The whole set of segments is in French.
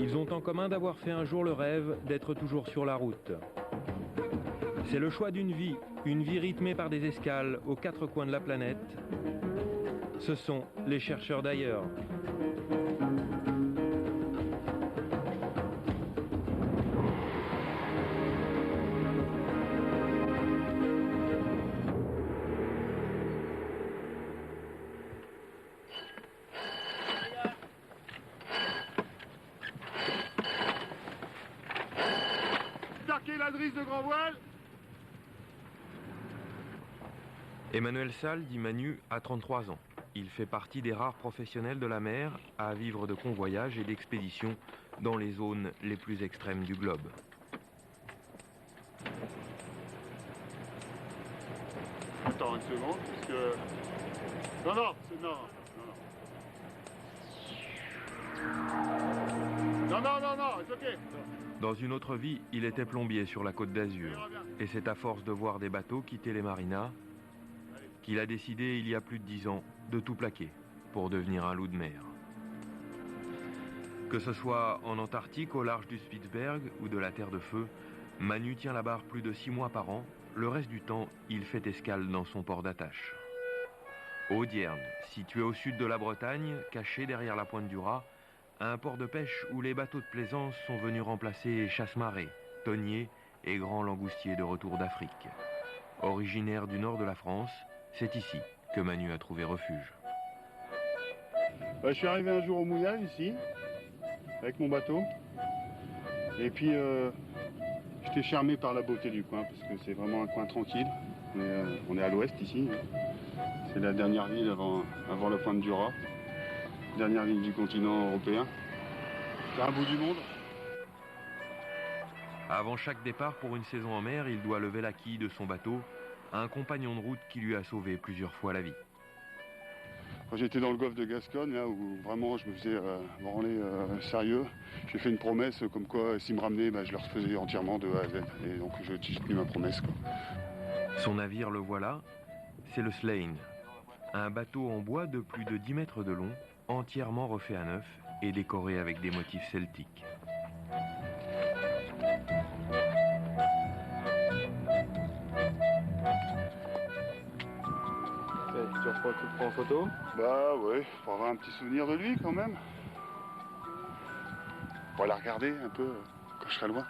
Ils ont en commun d'avoir fait un jour le rêve d'être toujours sur la route. C'est le choix d'une vie rythmée par des escales aux quatre coins de la planète. Ce sont les chercheurs d'ailleurs. La drisse de grand voile. Emmanuel Salle, dit Manu, a 33 ans. Il fait partie des rares professionnels de la mer à vivre de convoyage et d'expédition dans les zones les plus extrêmes du globe. Attends une seconde, parce que... Non, c'est... Non, c'est ok. Dans une autre vie, il était plombier sur la Côte d'Azur. Et c'est à force de voir des bateaux quitter les marinas qu'il a décidé, il y a plus de 10 ans, de tout plaquer pour devenir un loup de mer. Que ce soit en Antarctique, au large du Spitzberg ou de la Terre de Feu, Manu tient la barre plus de 6 mois par an. Le reste du temps, il fait escale dans son port d'attache. Audierne, situé au sud de la Bretagne, caché derrière la pointe du Raz, un port de pêche où les bateaux de plaisance sont venus remplacer chasse-marée, thoniers et grands langoustiers de retour d'Afrique. Originaire du nord de la France, c'est ici que Manu a trouvé refuge. Je suis arrivé un jour au mouillage ici, avec mon bateau. Et puis j'étais charmé par la beauté du coin, parce que c'est vraiment un coin tranquille. On est à l'ouest ici. C'est la dernière ville avant la pointe du Raz. Dernière ville du continent européen. C'est un bout du monde. Avant chaque départ pour une saison en mer, il doit lever la quille de son bateau à un compagnon de route qui lui a sauvé plusieurs fois la vie. Quand j'étais dans le golfe de Gascogne, là où vraiment je me faisais branler sérieux, j'ai fait une promesse comme quoi s'ils me ramenaient, je leur faisais entièrement de A à Z. Et donc j'ai tenu ma promesse, quoi. Son navire, le voilà, c'est le Slane. Un bateau en bois de plus de 10 mètres de long, entièrement refait à neuf et décoré avec des motifs celtiques. Tu reprends en photo? Bah ouais, pour avoir un petit souvenir de lui quand même. Pour la regarder un peu quand je serai loin.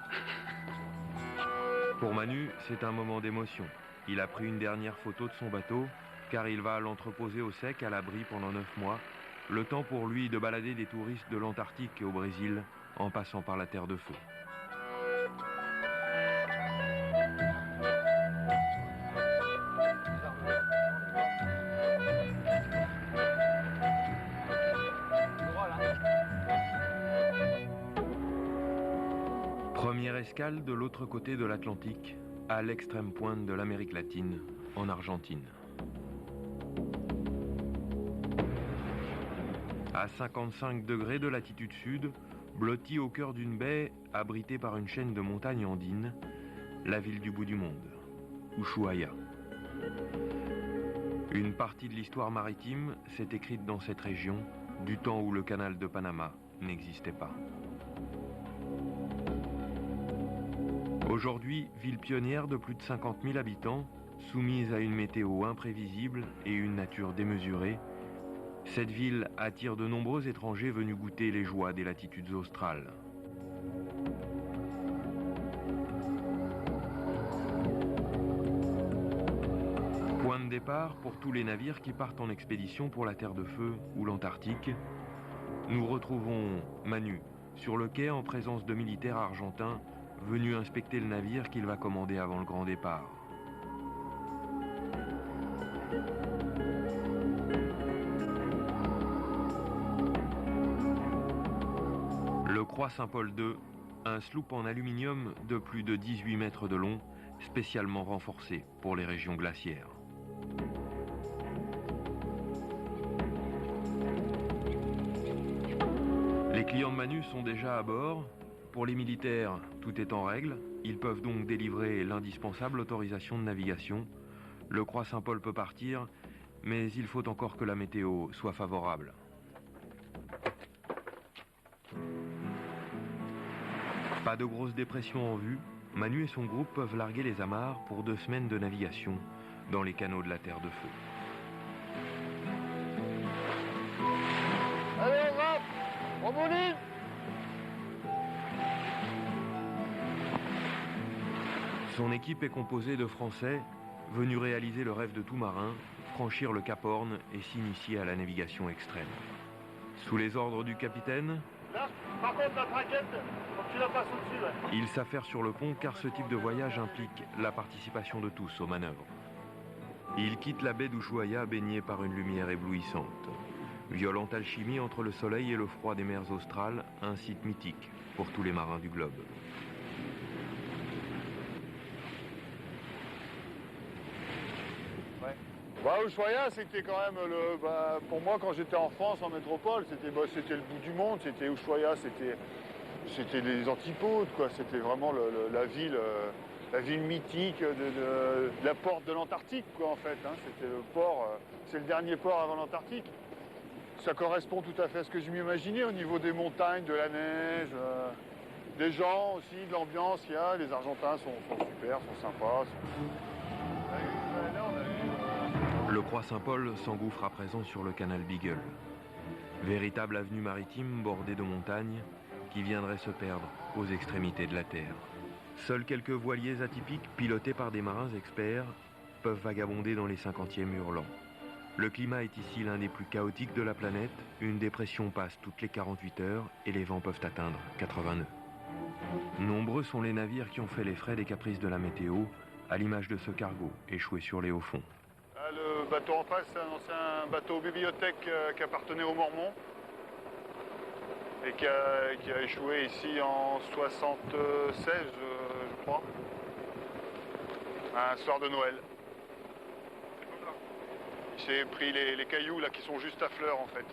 Pour Manu, c'est un moment d'émotion. Il a pris une dernière photo de son bateau, car il va l'entreposer au sec à l'abri pendant 9 mois, le temps pour lui de balader des touristes de l'Antarctique et au Brésil, en passant par la Terre de Feu. Première escale de l'autre côté de l'Atlantique, à l'extrême pointe de l'Amérique latine, en Argentine. À 55 degrés de latitude sud, blotti au cœur d'une baie abritée par une chaîne de montagnes andines, la ville du bout du monde, Ushuaia. Une partie de l'histoire maritime s'est écrite dans cette région, du temps où le canal de Panama n'existait pas. Aujourd'hui, ville pionnière de plus de 50 000 habitants, soumise à une météo imprévisible et une nature démesurée, cette ville attire de nombreux étrangers venus goûter les joies des latitudes australes. Point de départ pour tous les navires qui partent en expédition pour la Terre de Feu ou l'Antarctique. Nous retrouvons Manu sur le quai en présence de militaires argentins venus inspecter le navire qu'il va commander avant le grand départ. Le Croix Saint-Paul II, un sloop en aluminium de plus de 18 mètres de long, spécialement renforcé pour les régions glaciaires. Les clients de Manu sont déjà à bord. Pour les militaires, tout est en règle. Ils peuvent donc délivrer l'indispensable autorisation de navigation. Le Croix Saint-Paul peut partir, mais il faut encore que la météo soit favorable. Pas de grosse dépression en vue, Manu et son groupe peuvent larguer les amarres pour 2 semaines de navigation dans les canaux de la Terre de Feu. Allez, on va, on mouline. Son équipe est composée de Français venus réaliser le rêve de tout marin, franchir le Cap Horn et s'initier à la navigation extrême. Sous les ordres du capitaine, Là, par contre, la traquette, faut que tu la passes au-dessus. Ouais. ils s'affairent sur le pont car ce type de voyage implique la participation de tous aux manœuvres. Ils quittent la baie d'Ushuaia baignée par une lumière éblouissante. Violente alchimie entre le soleil et le froid des mers australes, un site mythique pour tous les marins du globe. Ushuaia, c'était quand même pour moi, quand j'étais en France, en métropole, c'était le bout du monde. C'était Ushuaia, c'était les antipodes, quoi. C'était vraiment la ville mythique de la porte de l'Antarctique, quoi, en fait. Hein. C'était le port, c'est le dernier port avant l'Antarctique. Ça correspond tout à fait à ce que je m'imaginais au niveau des montagnes, de la neige, des gens aussi, de l'ambiance qu'il y a. Les Argentins sont super, sont sympas. Le Croix Saint-Paul s'engouffre à présent sur le canal Beagle. Véritable avenue maritime bordée de montagnes qui viendrait se perdre aux extrémités de la Terre. Seuls quelques voiliers atypiques pilotés par des marins experts peuvent vagabonder dans les 50e hurlants. Le climat est ici l'un des plus chaotiques de la planète. Une dépression passe toutes les 48 heures et les vents peuvent atteindre 80 nœuds. Nombreux sont les navires qui ont fait les frais des caprices de la météo, à l'image de ce cargo échoué sur les hauts fonds. Le bateau en face, c'est un ancien bateau bibliothèque qui appartenait aux Mormons et qui a échoué ici en 76, je crois, un soir de Noël. Il s'est pris les cailloux là qui sont juste à fleur en fait.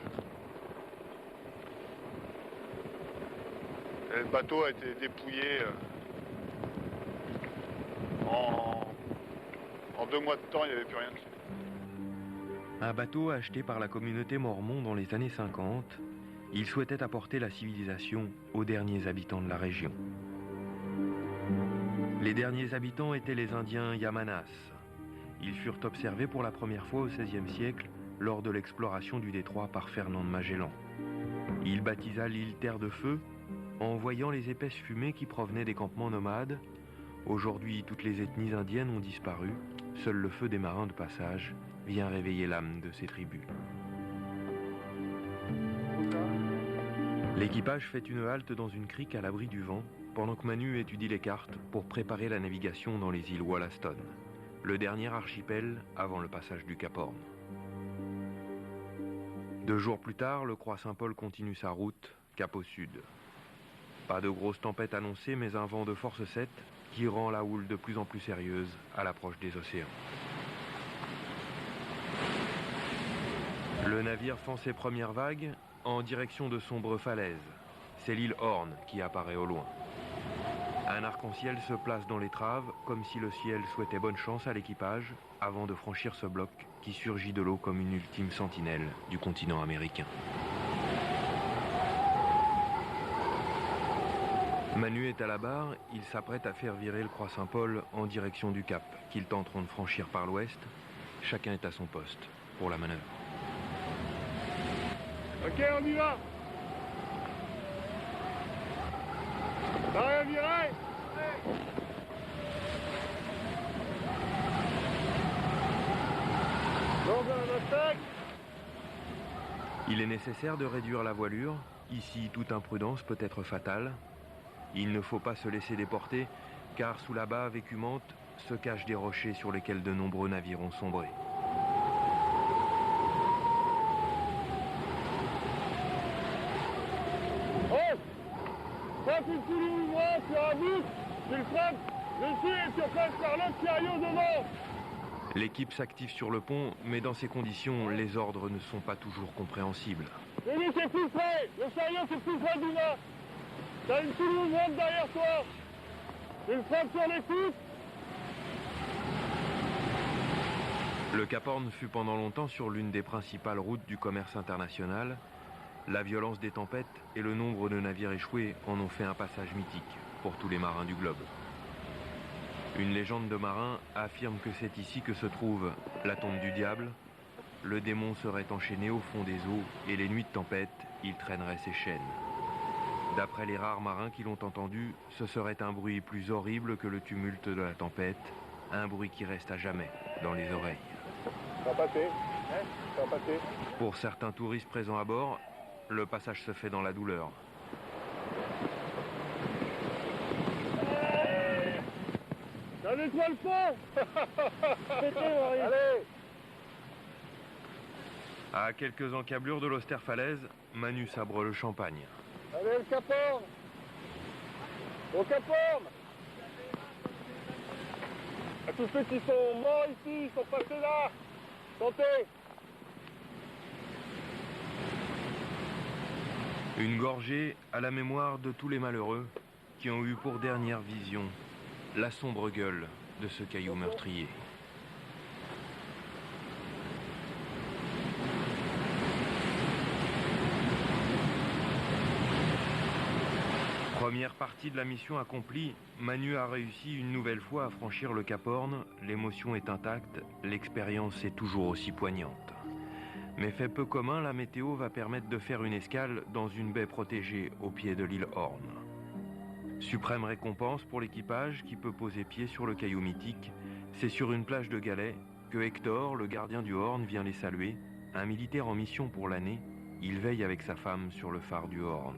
Et le bateau a été dépouillé en 2 mois de temps, il n'y avait plus rien dessus. Un bateau acheté par la communauté mormon dans les années 50, il souhaitait apporter la civilisation aux derniers habitants de la région. Les derniers habitants étaient les Indiens Yamanas. Ils furent observés pour la première fois au XVIe siècle lors de l'exploration du détroit par Fernand de Magellan. Il baptisa l'île Terre de Feu en voyant les épaisses fumées qui provenaient des campements nomades. Aujourd'hui, toutes les ethnies indiennes ont disparu. Seul le feu des marins de passage vient réveiller l'âme de ces tribus. L'équipage fait une halte dans une crique à l'abri du vent, pendant que Manu étudie les cartes pour préparer la navigation dans les îles Wollaston, le dernier archipel avant le passage du Cap Horn. 2 jours plus tard, le Croix Saint-Paul continue sa route, cap au sud. Pas de grosses tempêtes annoncées, mais un vent de force 7 qui rend la houle de plus en plus sérieuse à l'approche des océans. Le navire fend ses premières vagues en direction de sombres falaises. C'est l'île Horn qui apparaît au loin. Un arc-en-ciel se place dans l'étrave, comme si le ciel souhaitait bonne chance à l'équipage avant de franchir ce bloc qui surgit de l'eau comme une ultime sentinelle du continent américain. Manu est à la barre, il s'apprête à faire virer le Croix Saint-Paul en direction du cap, qu'ils tenteront de franchir par l'ouest. Chacun est à son poste pour la manœuvre. Ok, on y va. T'as rien viré? Il est nécessaire de réduire la voilure. Ici, toute imprudence peut être fatale. Il ne faut pas se laisser déporter, car sous la bave écumante se cachent des rochers sur lesquels de nombreux navires ont sombré. Oh! Frappe une poulie ouvrante, tu as un but, tu le frappes dessus et tu passes par l'autre chariot devant. L'équipe s'active sur le pont, mais dans ces conditions, les ordres ne sont pas toujours compréhensibles. Lui, c'est plus près, le chariot c'est plus près du mât. T'as une poulie ouvrante derrière toi. Tu le frappes sur les pouces. Le Cap Horn fut pendant longtemps sur l'une des principales routes du commerce international. La violence des tempêtes et le nombre de navires échoués en ont fait un passage mythique pour tous les marins du globe. Une légende de marin affirme que c'est ici que se trouve la tombe du diable. Le démon serait enchaîné au fond des eaux et les nuits de tempête, il traînerait ses chaînes. D'après les rares marins qui l'ont entendu, ce serait un bruit plus horrible que le tumulte de la tempête, un bruit qui reste à jamais dans les oreilles. Ça va passer, ça va passer. Pour certains touristes présents à bord, le passage se fait dans la douleur. Ça nettoie le fond. Allez. À quelques encablures de l'Austerfalaise, Manu sabre le champagne. Allez, le Cap Horn. Au Cap Horn. À tous ceux qui sont morts ici, ils sont passés là. Santé. Une gorgée à la mémoire de tous les malheureux qui ont eu pour dernière vision la sombre gueule de ce caillou meurtrier. Première partie de la mission accomplie, Manu a réussi une nouvelle fois à franchir le Cap Horn. L'émotion est intacte, l'expérience est toujours aussi poignante. Mais fait peu commun, la météo va permettre de faire une escale dans une baie protégée au pied de l'île Horn. Suprême récompense pour l'équipage qui peut poser pied sur le caillou mythique, c'est sur une plage de galets que Hector, le gardien du Horn, vient les saluer. Un militaire en mission pour l'année, il veille avec sa femme sur le phare du Horn.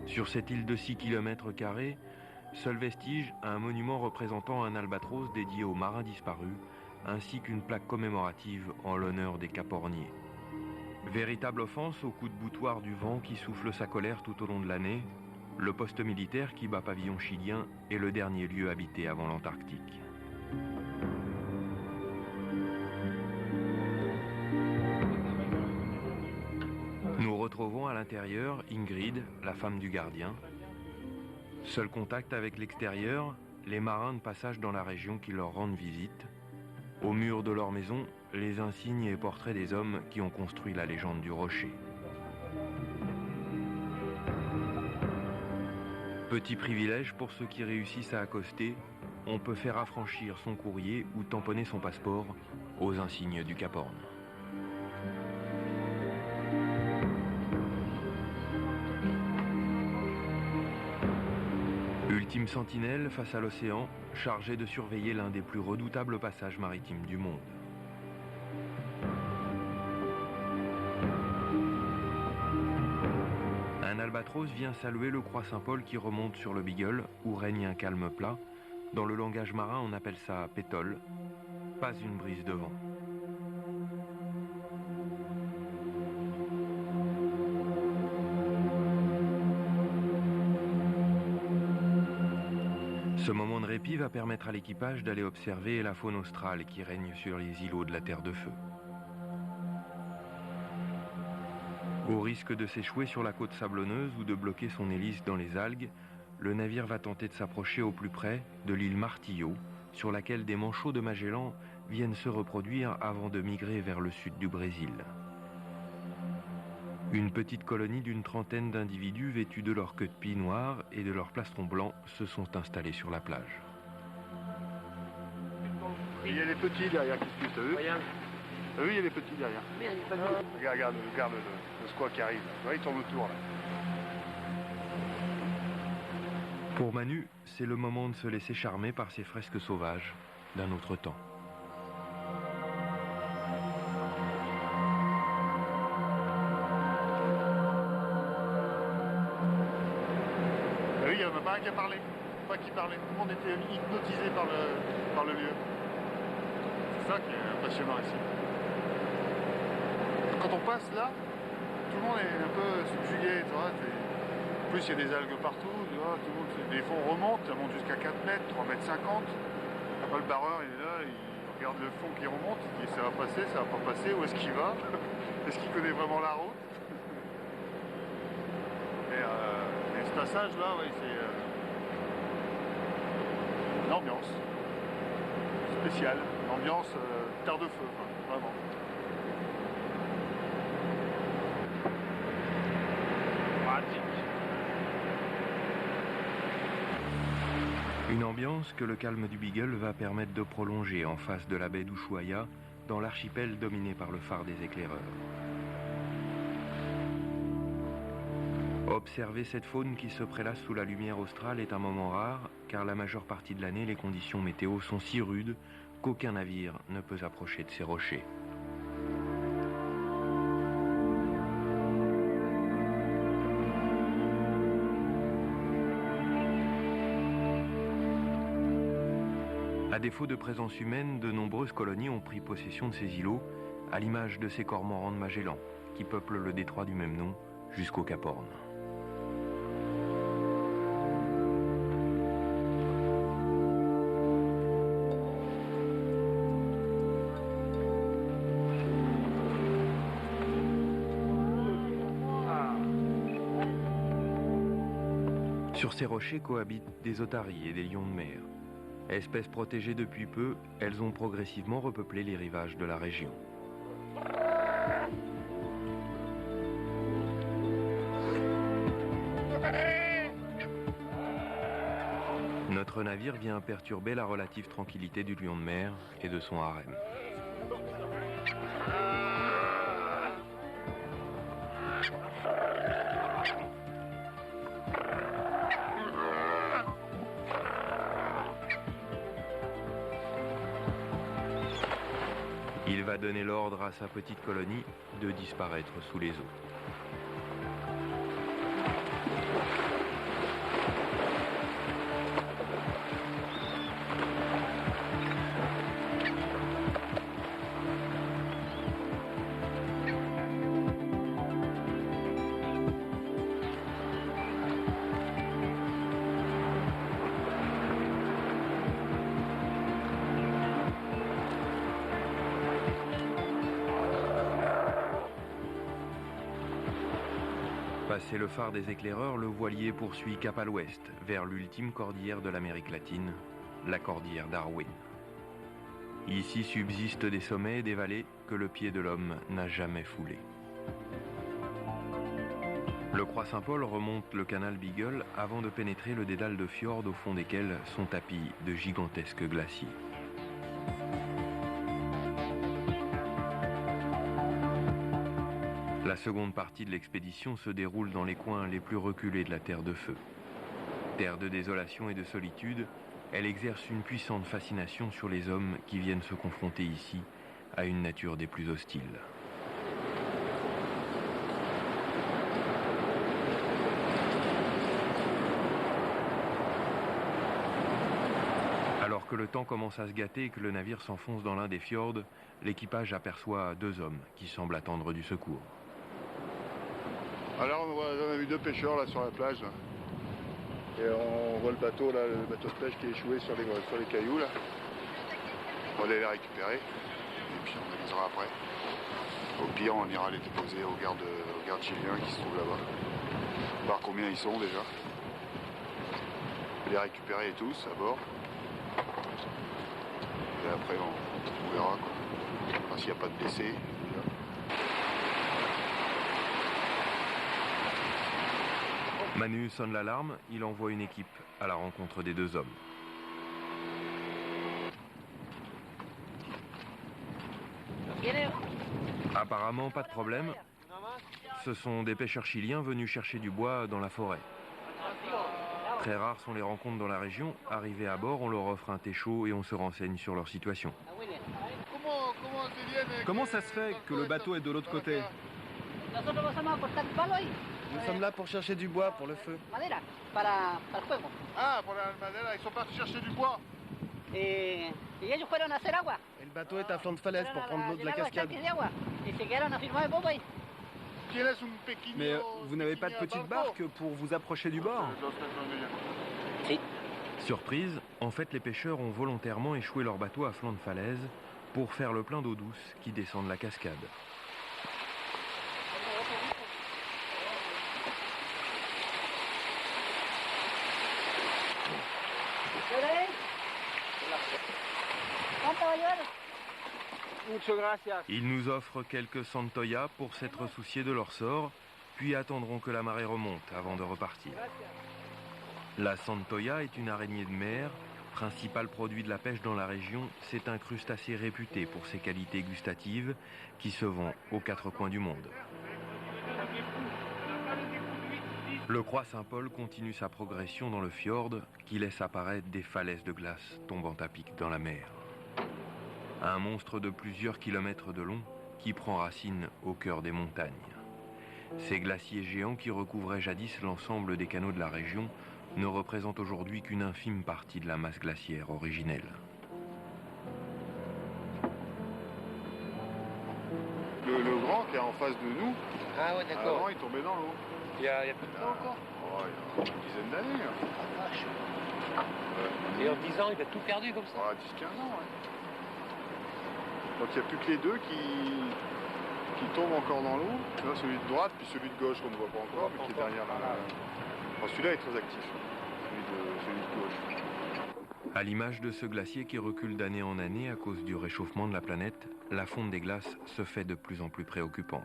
Sur cette île de 6 km², seul vestige, un monument représentant un albatros dédié aux marins disparus, ainsi qu'une plaque commémorative en l'honneur des Caporniers. Véritable offense au coup de boutoir du vent qui souffle sa colère tout au long de l'année, le poste militaire qui bat pavillon chilien est le dernier lieu habité avant l'Antarctique. Nous retrouvons à l'intérieur Ingrid, la femme du gardien. Seul contact avec l'extérieur, les marins de passage dans la région qui leur rendent visite. Au mur de leur maison, les insignes et portraits des hommes qui ont construit la légende du rocher. Petit privilège pour ceux qui réussissent à accoster, on peut faire affranchir son courrier ou tamponner son passeport aux insignes du Cap Horn. Ultime sentinelle face à l'océan, chargé de surveiller l'un des plus redoutables passages maritimes du monde. Un albatros vient saluer le croix Saint-Paul qui remonte sur le Beagle, où règne un calme plat. Dans le langage marin, on appelle ça pétole, pas une brise de vent. Ce moment de répit va permettre à l'équipage d'aller observer la faune australe qui règne sur les îlots de la Terre de Feu. Au risque de s'échouer sur la côte sablonneuse ou de bloquer son hélice dans les algues, le navire va tenter de s'approcher au plus près de l'île Martillo, sur laquelle des manchots de Magellan viennent se reproduire avant de migrer vers le sud du Brésil. Une petite colonie d'une trentaine d'individus vêtus de leur queue de pie noire et de leur plastron blanc se sont installés sur la plage. Il y a les petits derrière qui se poussent, t'as vu? Regarde. T'as vu, il y a les petits derrière. Merde, il est pas vu. Regarde le squat qui arrive. Tu vois, il tourne autour là. Pour Manu, c'est le moment de se laisser charmer par ces fresques sauvages d'un autre temps. T'as vu, il n'y en a pas un qui a parlé. Pas qui parlait. Tout le monde était hypnotisé par le lieu. C'est ça qui est impressionnant ici. Quand on passe là, tout le monde est un peu subjugué, tu vois. En plus, il y a des algues partout, tu vois, tout le monde, des fonds remontent, ça monte jusqu'à 4 mètres, 3 mètres 50. Après, le barreur, il est là, il regarde le fond qui remonte, il dit ça va passer, ça va pas passer, où est-ce qu'il va? Est-ce qu'il connaît vraiment la route? Et ce passage-là, oui, c'est une ambiance spéciale, une ambiance terre de feu, quoi, vraiment. Une ambiance que le calme du Beagle va permettre de prolonger en face de la baie d'Ushuaia, dans l'archipel dominé par le phare des éclaireurs. Observer cette faune qui se prélasse sous la lumière australe est un moment rare, car la majeure partie de l'année, les conditions météo sont si rudes qu'aucun navire ne peut approcher de ces rochers. À défaut de présence humaine, de nombreuses colonies ont pris possession de ces îlots, à l'image de ces cormorans de Magellan, qui peuplent le détroit du même nom jusqu'au Cap Horn. Sur ces rochers cohabitent des otaries et des lions de mer. Espèces protégées depuis peu, elles ont progressivement repeuplé les rivages de la région. Notre navire vient perturber la relative tranquillité du lion de mer et de son harem. Il va donner l'ordre à sa petite colonie de disparaître sous les eaux. Passé le phare des éclaireurs, le voilier poursuit cap à l'ouest, vers l'ultime cordillère de l'Amérique latine, la cordillère Darwin. Ici subsistent des sommets et des vallées que le pied de l'homme n'a jamais foulés. Le Croix Saint-Paul remonte le canal Beagle avant de pénétrer le dédale de fjords au fond desquels sont tapis de gigantesques glaciers. La seconde partie de l'expédition se déroule dans les coins les plus reculés de la Terre de Feu. Terre de désolation et de solitude, elle exerce une puissante fascination sur les hommes qui viennent se confronter ici à une nature des plus hostiles. Alors que le temps commence à se gâter et que le navire s'enfonce dans l'un des fjords, l'équipage aperçoit deux hommes qui semblent attendre du secours. Alors on a vu deux pêcheurs là sur la plage. Là. Et on voit le bateau là, le bateau de pêche qui est échoué sur les cailloux là. On va aller les récupérer. Et puis on avisera après. Au pire on ira les déposer aux gardes chiliens qui se trouvent là-bas. Voir combien ils sont déjà. Les récupérer tous à bord. Et après on verra quoi. Enfin, s'il n'y a pas de blessés. Manu sonne l'alarme, il envoie une équipe à la rencontre des deux hommes. Apparemment, pas de problème. Ce sont des pêcheurs chiliens venus chercher du bois dans la forêt. Très rares sont les rencontres dans la région. Arrivés à bord, on leur offre un thé chaud et on se renseigne sur leur situation. Comment ça se fait que le bateau est de l'autre côté? Nous sommes là pour chercher du bois pour le feu. Ah, pour la madera, ils sont partis chercher du bois. Et le bateau est à flanc de falaise pour prendre l'eau de la cascade. Mais vous n'avez pas de petite barque pour vous approcher du bord? Surprise, en fait les pêcheurs ont volontairement échoué leur bateau à flanc de falaise pour faire le plein d'eau douce qui descend de la cascade. Ils nous offrent quelques centoyas pour s'être souciés de leur sort, puis attendront que la marée remonte avant de repartir. La Santoya est une araignée de mer. Principal produit de la pêche dans la région, c'est un crustacé réputé pour ses qualités gustatives qui se vend aux quatre coins du monde. Le Croix Saint-Paul continue sa progression dans le fjord qui laisse apparaître des falaises de glace tombant à pic dans la mer. Un monstre de plusieurs kilomètres de long qui prend racine au cœur des montagnes. Ces glaciers géants qui recouvraient jadis l'ensemble des canaux de la région ne représente aujourd'hui qu'une infime partie de la masse glaciaire originelle. Le grand qui est en face de nous, Ah ouais, d'accord. avant il tombait dans l'eau. Il y a peu de temps encore. Oh, il y a une dizaine d'années. Et en 10 ans, il a tout perdu comme ça. 10-15 ans, ouais. Donc il n'y a plus que les deux qui tombent encore dans l'eau. Là, celui de droite, puis celui de gauche qu'on ne voit pas encore, mais qui est derrière là. Enfin, celui-là est très actif, celui de gauche. À l'image de ce glacier qui recule d'année en année à cause du réchauffement de la planète, la fonte des glaces se fait de plus en plus préoccupante.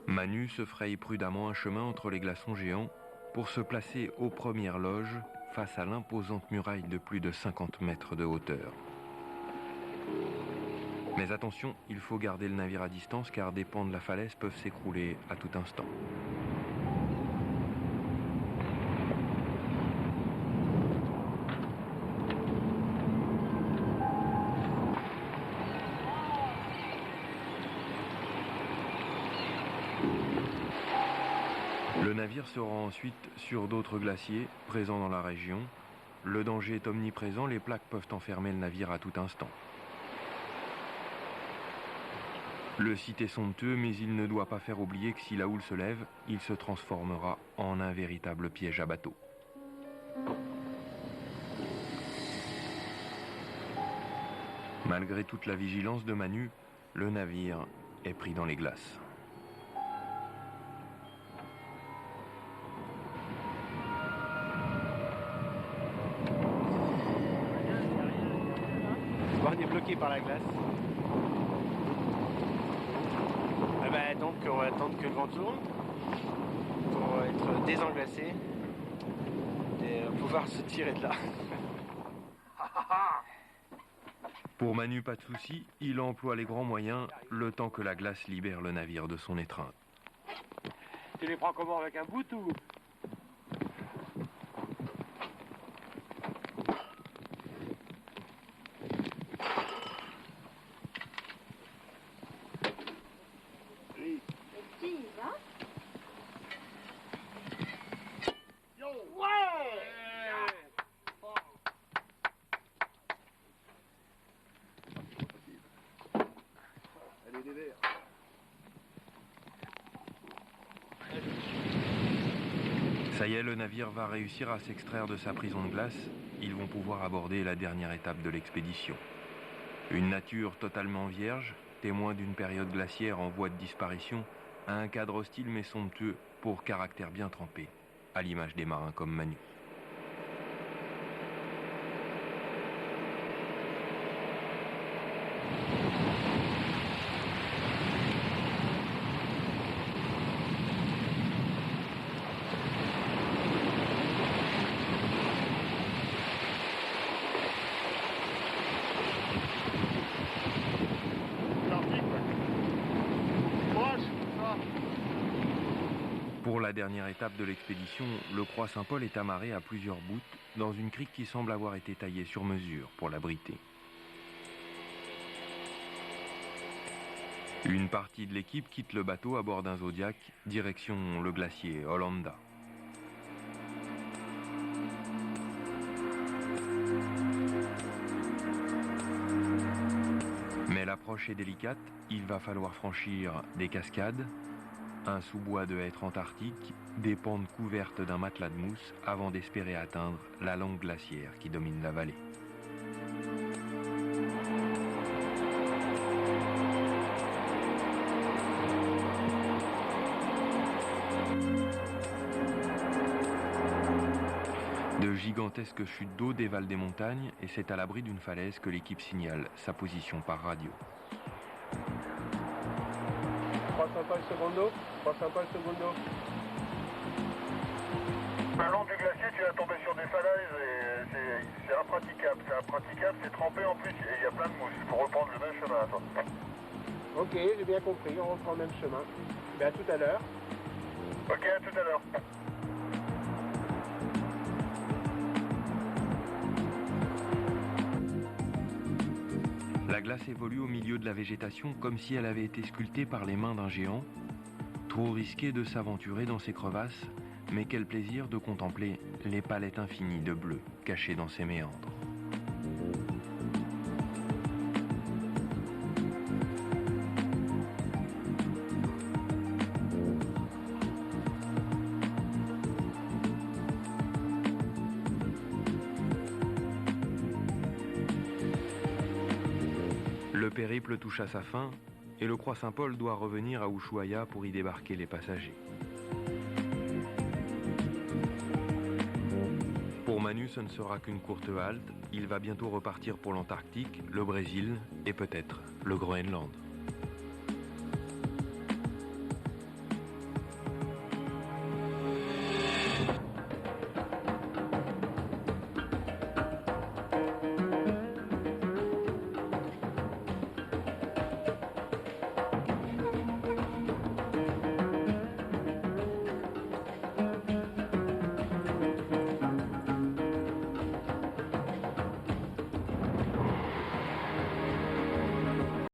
Manu se fraye prudemment un chemin entre les glaçons géants pour se placer aux premières loges face à l'imposante muraille de plus de 50 mètres de hauteur. Mais attention, il faut garder le navire à distance car des pans de la falaise peuvent s'écrouler à tout instant. Le navire se rend ensuite sur d'autres glaciers présents dans la région. Le danger est omniprésent, les plaques peuvent enfermer le navire à tout instant. Le site est somptueux, mais il ne doit pas faire oublier que si la houle se lève, il se transformera en un véritable piège à bateau. Malgré toute la vigilance de Manu, le navire est pris dans les glaces. On est bloqué par la glace. Donc on va attendre que le vent tourne pour être désenglacé et pouvoir se tirer de là. Pour Manu, pas de souci, il emploie les grands moyens le temps que la glace libère le navire de son étreinte. Tu les prends comment, avec un bout ou... Ça y est, le navire va réussir à s'extraire de sa prison de glace. Ils vont pouvoir aborder la dernière étape de l'expédition. Une nature totalement vierge, témoin d'une période glaciaire en voie de disparition, a un cadre hostile mais somptueux pour caractère bien trempé, à l'image des marins comme Manu. Pour la dernière étape de l'expédition, le Croix Saint-Paul est amarré à plusieurs bouts dans une crique qui semble avoir été taillée sur mesure pour l'abriter. Une partie de l'équipe quitte le bateau à bord d'un Zodiac, direction le glacier Hollanda. Mais l'approche est délicate, il va falloir franchir des cascades, un sous-bois de hêtre antarctique, des pentes couvertes d'un matelas de mousse avant d'espérer atteindre la langue glaciaire qui domine la vallée. De gigantesques chutes d'eau dévalent des montagnes et c'est à l'abri d'une falaise que l'équipe signale sa position par radio. 300 pas le secondo, 300 pas le secondo. impraticable. C'est impraticable, c'est trempé en plus, et il y a plein de mouches. Il faut reprendre le même chemin, toi. Ok, j'ai bien compris, on reprend le même chemin. Ben à tout à l'heure. Ok, à tout à l'heure. La glace évolue au milieu de la végétation comme si elle avait été sculptée par les mains d'un géant. Trop risqué de s'aventurer dans ces crevasses, mais quel plaisir de contempler les palettes infinies de bleu cachées dans ces méandres. Le périple touche à sa fin et le Croix Saint-Paul doit revenir à Ushuaia pour y débarquer les passagers. Pour Manu, ce ne sera qu'une courte halte. Il va bientôt repartir pour l'Antarctique, le Brésil et peut-être le Groenland.